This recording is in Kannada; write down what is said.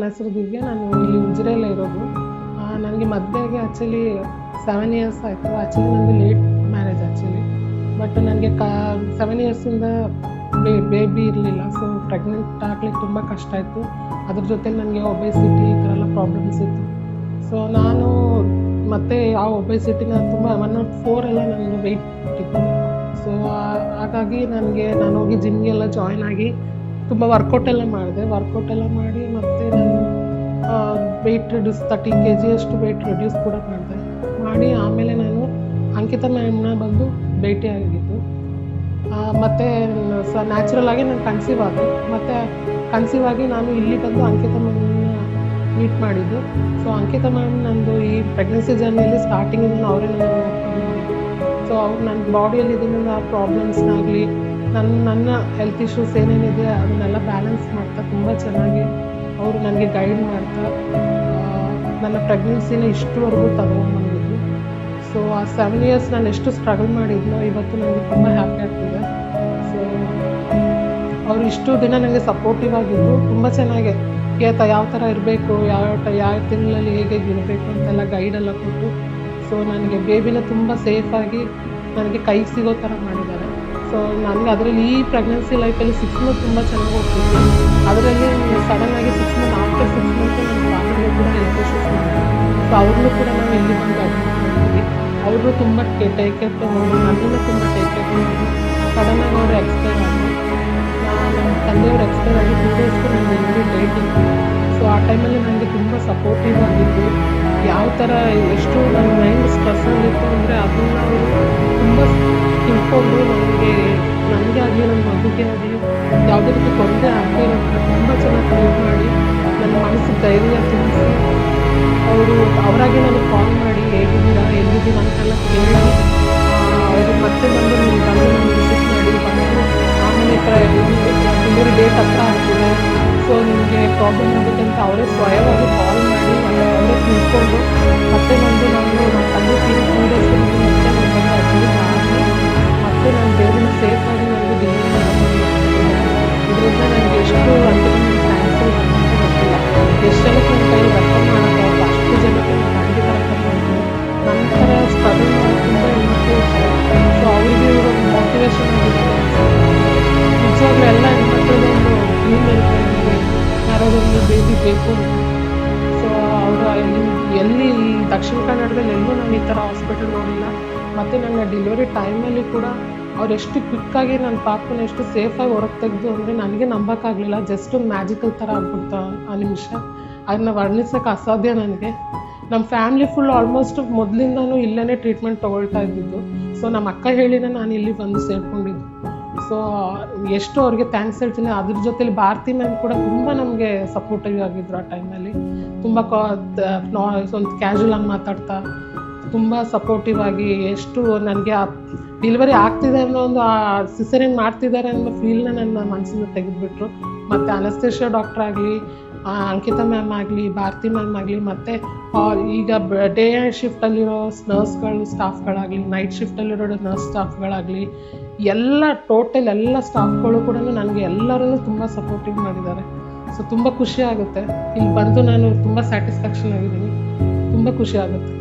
ನನ್ನ ಹೆಸರು ದಿವ್ಯ. ನಾನು ಇಲ್ಲಿ ಉಜಿರೆಯಲ್ಲೇ ಇರೋದು. ನನಗೆ ಮದುವೆಗೆ ಆ್ಯಕ್ಚುಲಿ 7 ಇಯರ್ಸ್ ಆಯಿತು. ಆ್ಯಕ್ಚುಲಿ ನಂದು ಲೇಟ್ ಮ್ಯಾರೇಜ್ ಆ್ಯಕ್ಚುಲಿ. ಬಟ್ ನನಗೆ 7 ಇಯರ್ಸಿಂದ ಬೇಬಿ ಇರಲಿಲ್ಲ. ಸೊ ಪ್ರೆಗ್ನೆಂಟ್ ಆಗ್ಲಿಕ್ಕೆ ತುಂಬ ಕಷ್ಟ ಆಯಿತು. ಅದ್ರ ಜೊತೆ ನನಗೆ ಒಬೆಸಿಟಿ ಈ ಥರ ಎಲ್ಲ ಪ್ರಾಬ್ಲಮ್ಸ್ ಇತ್ತು. ಸೊ ನಾನು ಮತ್ತೆ ಆ ಒಬೆಸಿಟಿನ ತುಂಬ 104 ಎಲ್ಲ ನನಗೆ ವೆಯ್ಟ್ ಇತ್ತು. ಸೊ ಹಾಗಾಗಿ ನಾನು ಹೋಗಿ ಜಿಮ್ಗೆಲ್ಲ ಜಾಯ್ನ್ ಆಗಿ ತುಂಬ ವರ್ಕೌಟ್ ಎಲ್ಲ ಮಾಡಿ ಮತ್ತು ನಾನು ವೆಯ್ಟ್ ರಿಡ್ಯೂಸ್ 30 kg ಅಷ್ಟು ವೆಯ್ಟ್ ರಿಡ್ಯೂಸ್ ಕೂಡ ಮಾಡಿ ಆಮೇಲೆ ನಾನು ಅಂಕಿತಾ ಮ್ಯಾಮ್ನ ಬಂದು ಭೇಟಿಯಾಗಿದ್ದು. ಮತ್ತು ನ್ಯಾಚುರಲ್ ಆಗಿ ನಾನು ಕನ್ಸೀವ್ ಆದೆ. ಮತ್ತು ಕನ್ಸೀವ್ ಆಗಿ ನಾನು ಇಲ್ಲಿ ಬಂದು ಅಂಕಿತಾ ಮ್ಯಾಮ್ನ ಮೀಟ್ ಮಾಡಿದ್ದು. ಸೊ ಅಂಕಿತಾ ಮ್ಯಾಮ್ ನಂದು ಈ ಪ್ರೆಗ್ನೆನ್ಸಿ ಜರ್ನಿಯಲ್ಲಿ ಸ್ಟಾರ್ಟಿಂಗಿಂದ ಅವರೇ ನಾನು ಸೊ ಅವ್ರು ನನ್ನ ಬಾಡಿಯಲ್ಲಿ ಇದನ್ನ ಪ್ರಾಬ್ಲಮ್ಸ್ನಾಗಲಿ ನನ್ನ ಹೆಲ್ತ್ ಇಶ್ಯೂಸ್ ಏನೇನಿದೆ ಅದನ್ನೆಲ್ಲ ಬ್ಯಾಲೆನ್ಸ್ ಮಾಡ್ತಾ ತುಂಬ ಚೆನ್ನಾಗಿ ಅವರು ನನಗೆ ಗೈಡ್ ಮಾಡ್ತಾ ನನ್ನ ಪ್ರೆಗ್ನೆನ್ಸಿನ ಇಷ್ಟುವರೆಗೂ ತಗೊಂಡ್ಬಂದಿದ್ದು. ಸೊ ಆ 7 ಇಯರ್ಸ್ ನಾನು ಎಷ್ಟು ಸ್ಟ್ರಗಲ್ ಮಾಡಿದ್ನೋ ಇವತ್ತು ನನಗೆ ತುಂಬ ಹ್ಯಾಪಿ ಆಗ್ತಿದೆ. ಸೊ ಅವರು ಇಷ್ಟು ದಿನ ನನಗೆ ಸಪೋರ್ಟಿವ್ ಆಗಿದ್ದು ತುಂಬ ಚೆನ್ನಾಗಿ ಯಾವ ಥರ ಇರಬೇಕು, ಯಾವ ತಿಂಗಳಲ್ಲಿ ಹೇಗೆ ಇರಬೇಕು ಅಂತೆಲ್ಲ ಗೈಡೆಲ್ಲ ಕೊಟ್ಟು ಸೊ ನನಗೆ ಬೇಬಿನ ತುಂಬ ಸೇಫಾಗಿ ನನಗೆ ಕೈಗೆ ಸಿಗೋ ಥರ ಮಾಡಿದ್ದಾರೆ. ಸೊ ನನಗೆ ಅದರಲ್ಲಿ ಈ ಪ್ರೆಗ್ನೆನ್ಸಿ ಲೈಫಲ್ಲಿ 6 ಮಂತ್ ತುಂಬ ಚೆನ್ನಾಗಿ ಹೋಗ್ತಿತ್ತು. ಅದರಲ್ಲಿ ಸಡನ್ನಾಗಿ 6 ಮಂತ್ ಆಫ್ಟರ್ 6 ಮಂತ್ ನನ್ನ ಫ್ಯಾಮಿಲಿ ಕೂಡ ಹೆಲ್ತ್ ಇಶ್ಯೂಸ್ ಮಾಡಿದ್ರು. ಸೊ ಅವ್ರನ್ನೂ ಕೂಡ ನಾವು ಇಲ್ಲಿ ಬಂದು ಅಡ್ಮಿಟ್ ಮಾಡಿದ್ವಿ. ಅವರು ತುಂಬ ಟೇಕ್ ಕೇರ್ ತೊಗೊಂಡು ನನ್ನನ್ನು ತುಂಬ ಟೇಕ್ ಕೇರ್ ತೊಗೊಂಡು ಸಡನ್ನಾಗಿ ಅವರು ಎಕ್ಸ್ಪೈರ್ ಆದರು. ನಮ್ಮ ತಂದೆಯವರು ಎಕ್ಸ್ಪೈರ್ ಆಗಿ 2 ಡೇಸ್ಗೂ ನನಗೆ ಎಲ್ಲಿ ಡೇಟ್ ಇತ್ತು. ಸೊ ಆ ಟೈಮಲ್ಲಿ ನನಗೆ ತುಂಬ ಸಪೋರ್ಟಿವ್ ಆಗಿದ್ದು. ಯಾವ ಥರ ಎಷ್ಟು ನನ್ನ ಮೈಂಡ್ ಸ್ಟ್ರೆಸ್ಸಲ್ಲಿತ್ತು ಅಂದರೆ ಅದನ್ನು ಅವರು ತುಂಬ ತಿಳ್ಕೊಂಡು ನನಗೆ ಆಗಲಿ ನನ್ನ ಮಗುಗೆ ಆಗಲಿ ಯಾವುದೇ ರೀತಿ ತೊಂದರೆ ಆಗದೇ ಇರೋ ತುಂಬ ಚೆನ್ನಾಗಿ ಟ್ರೀಟ್ ಮಾಡಿ ನನ್ನ ಮನಸ್ಸಿಗೆ ಧೈರ್ಯ ತುಂಬಿಸಿ ಅವರಾಗಿ ನನಗೆ ಕಾಲ್ ಮಾಡಿ ಹೇಗಿದ್ದೀರಾ ಎಲ್ಲಿದ್ದೀರಾ ಅಂತೆಲ್ಲ ಕೇಳಿ ಅವರು ಮತ್ತೆ ಬಂದು ನನಗೆ ವಿಸಿಟ್ ಮಾಡಿ ಬಂದು ಆಮೇಲೆ ಡೆಲಿವರಿ ಡೇಟ್ ಹತ್ರ ಆಗ್ತಿದೆ, ಸೊ ನಿಮಗೆ ಪ್ರಾಬ್ಲಮ್ ಆಗುತ್ತೆ ಅಂತ ಅವರೇ ಸ್ವಯವಾಗಿ ಕಾಲ್ ಮಾಡಿ ಅವರೇ ತಿಳ್ಕೊಂಡು ಮತ್ತೆ ಬಂದು ನಮ್ಮ ತಂದೆ ತೀರಿ 2 ಡೇಸ್ ಮತ್ತೆ ನಾನು ಬಂದು ಅಡ್ಮಿಟ್ ಆಗಿ ಮತ್ತೆ ನನ್ನ ಬೇಬಿನ ಸೇಫಾಗಿ ನನಗೆ ಡೆಲಿವರಿ ಇದರಿಂದ ನನಗೆ ಎಷ್ಟು ಅಂತ ಥ್ಯಾಂಕ್ಸ್ ಗೊತ್ತಿಲ್ಲ. ಎಷ್ಟು ಜನಕ್ಕೆ ನನ್ನ ಕೈಲಿ ರೆಫರ್ ಮಾಡೋಕ್ಕಾಗಲ್ಲ ಅಷ್ಟು ಜನಕ್ಕೆ ನಾನು ಖಂಡಿತ ರೆಫರ್ ಮಾಡ್ತೀನಿ. ನಂತರ ಸ್ಟ್ರಗಲ್ ಮಾಡೋದು ತುಂಬ ಇಂಪ್ರೂವ್. ಸೊ ಅವರಿಗೆ ಇವಾಗ ಮೋಟಿವೇಶನ್ ಆಗಿದೆ. ನಿಜವಾಗ್ಲೂ ಎಲ್ಲ ಹೆಣ್ಮಕ್ಳದೊಂದು ಡ್ರೀಮ್ ಇರುತ್ತೆ, ನನಗೆ ಯಾರಾದೊಂದು ಬೇಬಿ ಬೇಕು. ಸೊ ಅವರು ಎಲ್ಲಿ ಈ ದಕ್ಷಿಣ ಕನ್ನಡದಲ್ಲಿ ಎಲ್ಲೂ ನಾನು ಈ ಥರ ಹಾಸ್ಪಿಟಲ್ ನೋಡಿಲ್ಲ. ಮತ್ತು ನನ್ನ ಡೆಲಿವರಿ ಟೈಮಲ್ಲಿ ಕೂಡ ಅವ್ರು ಎಷ್ಟು ಕ್ವಿಕ್ಕಾಗಿ ನನ್ನ ಪಾಪನ ಎಷ್ಟು ಸೇಫಾಗಿ ಹೊರಗೆ ತೆಗೆದು ಅಂದರೆ ನನಗೆ ನಂಬೋಕ್ಕಾಗಲಿಲ್ಲ. ಜಸ್ಟ್ ಒಂದು ಮ್ಯಾಜಿಕಲ್ ಥರ ಆಗ್ಬಿಡ್ತಾ ಆ ನಿಮಿಷ. ಅದನ್ನ ವರ್ಣಿಸೋಕ್ಕೆ ಅಸಾಧ್ಯ ನನಗೆ. ನಮ್ಮ ಫ್ಯಾಮ್ಲಿ ಫುಲ್ ಆಲ್ಮೋಸ್ಟ್ ಮೊದಲಿಂದನೂ ಇಲ್ಲೇ ಟ್ರೀಟ್ಮೆಂಟ್ ತೊಗೊಳ್ತಾ ಇದ್ದಿದ್ದು. ಸೊ ನಮ್ಮ ಅಕ್ಕ ಹೇಳಿನೇ ನಾನು ಇಲ್ಲಿ ಬಂದು ಸೇರಿಕೊಂಡಿದ್ದು. ಸೊ ಎಷ್ಟು ಅವ್ರಿಗೆ ಥ್ಯಾಂಕ್ಸ್ ಹೇಳ್ತೀನಿ. ಅದ್ರ ಜೊತೆಲಿ ಭಾರತಿ ಮ್ಯಾಮ್ ಕೂಡ ತುಂಬ ನಮಗೆ ಸಪೋರ್ಟಿವ್ ಆಗಿದ್ರು ಆ ಟೈಮಲ್ಲಿ. ತುಂಬ ಒಂದು ಕ್ಯಾಶುವಲ್ ಆಗಿ ಮಾತಾಡ್ತಾ ತುಂಬ ಸಪೋರ್ಟಿವ್ ಆಗಿ ಎಷ್ಟು ನನಗೆ ಆ ಡೆಲಿವರಿ ಆಗ್ತಿದೆ ಅನ್ನೋ ಒಂದು ಸಿಸೇರಿಯನ್ ಮಾಡ್ತಿದ್ದಾರೆ ಅನ್ನೋ ಫೀಲ್ನ ನನ್ನ ಮನಸ್ಸಿಂದ ತೆಗೆದುಬಿಟ್ರು. ಮತ್ತು ಅನಸ್ತೇಷಿಯಾ ಡಾಕ್ಟ್ರ್ ಆಗಲಿ, ಅಂಕಿತಾ ಮ್ಯಾಮ್ ಆಗಲಿ, ಭಾರತಿ ಮ್ಯಾಮ್ ಆಗಲಿ, ಮತ್ತು ಈಗ ಡೇ ಶಿಫ್ಟಲ್ಲಿರೋ ನರ್ಸ್ಗಳು ಸ್ಟಾಫ್ಗಳಾಗಲಿ, ನೈಟ್ ಶಿಫ್ಟಲ್ಲಿರೋ ನರ್ಸ್ ಸ್ಟಾಫ್ಗಳಾಗಲಿ, ಟೋಟಲ್ ಎಲ್ಲ ಸ್ಟಾಫ್ಗಳು ಕೂಡ ನನಗೆ ಎಲ್ಲರೂ ತುಂಬ ಸಪೋರ್ಟಿವ್ ಮಾಡಿದ್ದಾರೆ. ಸೊ ತುಂಬ ಖುಷಿ ಆಗುತ್ತೆ. ಇಲ್ಲಿ ಬಂದು ನಾನು ತುಂಬ ಸ್ಯಾಟಿಸ್ಫ್ಯಾಕ್ಷನ್ ಆಗಿದ್ದೀನಿ. ತುಂಬ ಖುಷಿ ಆಗುತ್ತೆ.